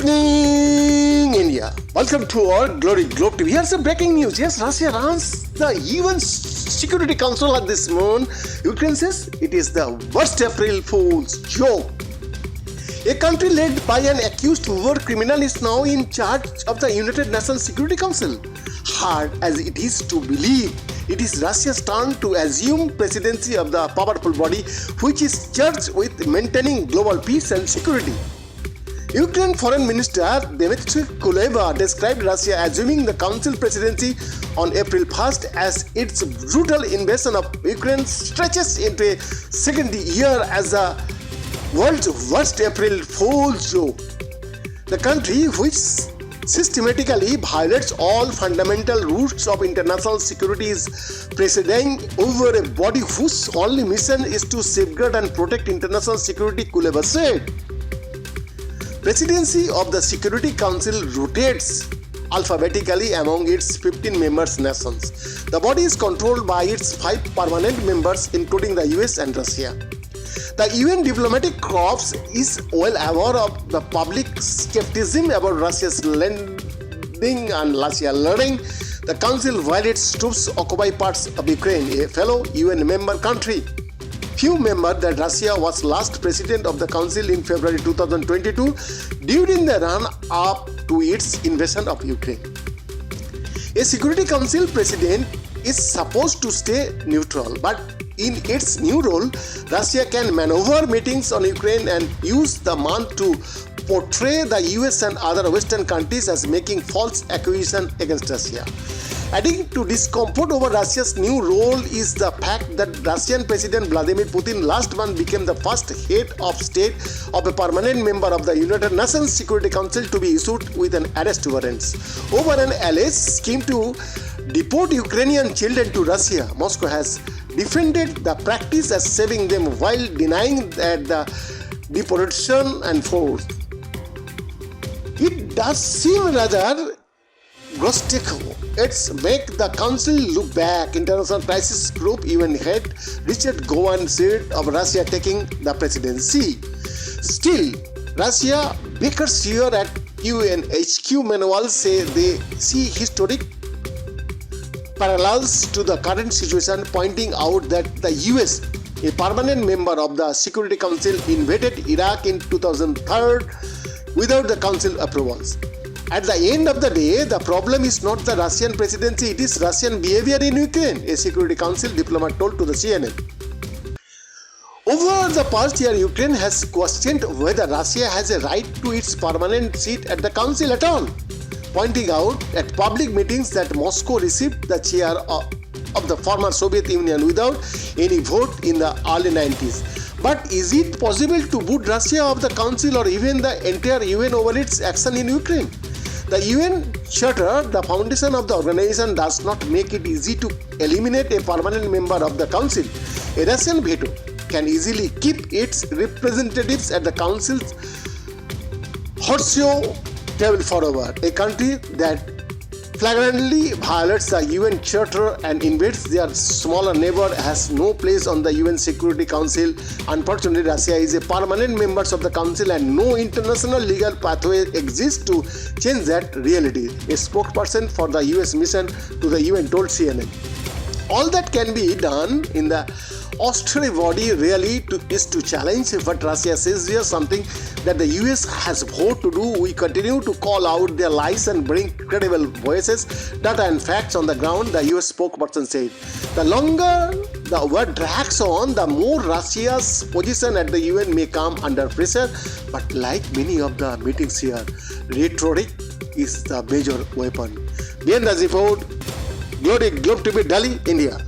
evening, India. Welcome to our Glory Globe TV. Here's some breaking news. Yes, Russia runs the UN Security Council at this moment. Ukraine says it is the worst April Fool's joke. A country led by an accused war criminal is now in charge of the United Nations Security Council. Hard as it is to believe, it is Russia's turn to assume presidency of the powerful body which is charged with maintaining global peace and security. Ukraine Foreign Minister Dmytro Kuleba described Russia assuming the Council presidency on April 1st as its brutal invasion of Ukraine stretches into a second year as the world's worst April Fool's joke. The country, which systematically violates all fundamental rules of international security, is presiding over a body whose only mission is to safeguard and protect international security, Kuleba said. Presidency of the Security Council rotates alphabetically among its 15 member nations. The body is controlled by its 5 permanent members, including the US and Russia. The UN diplomatic corps is well aware of the public skepticism about Russia's landing and Russia learning the council while its troops occupy parts of Ukraine, a fellow UN member country. Few remember that Russia was last president of the council in February 2022 during the run-up to its invasion of Ukraine. A Security Council president is supposed to stay neutral, but in its new role, Russia can maneuver meetings on Ukraine and use the month to portray the US and other Western countries as making false accusations against Russia. Adding to discomfort over Russia's new role is the fact that Russian President Vladimir Putin last month became the first head of state of a permanent member of the United Nations Security Council to be issued with an arrest warrant over an alleged scheme to deport Ukrainian children to Russia. Moscow has defended the practice as saving them while denying that the deportation and forced. It does seem rather grotesque. It's make the council look back. International Crisis Group UN head Richard Gowan said of Russia taking the presidency. Still, Russia bakers here at UNHQ manual say they see historic parallels to the current situation, pointing out that the US, a permanent member of the Security Council, invaded Iraq in 2003 without the council approvals. At the end of the day, the problem is not the Russian presidency, it is Russian behavior in Ukraine, a Security Council diplomat told to the CNN. Over the past year, Ukraine has questioned whether Russia has a right to its permanent seat at the council at all, pointing out at public meetings that Moscow received the chair of the former Soviet Union without any vote in the early 90s. But is it possible to boot Russia of the council or even the entire UN over its action in Ukraine? The UN Charter, the foundation of the organization, does not make it easy to eliminate a permanent member of the council. A Russian veto can easily keep its representatives at the council's horseshoe table forever. A country that flagrantly violates the UN Charter and invades their smaller neighbor has no place on the UN Security Council. Unfortunately, Russia is a permanent member of the Council and no international legal pathway exists to change that reality, a spokesperson for the US mission to the UN told CNN. All that can be done in the austere body really is to challenge what Russia says here, something that the US has vowed to do. We continue to call out their lies and bring credible voices, data and facts on the ground, the US spokesperson said. The longer the war drags on, the more Russia's position at the UN may come under pressure. But like many of the meetings here, rhetoric is the major weapon. Beyond the report, Glory Globe TV, Delhi, India.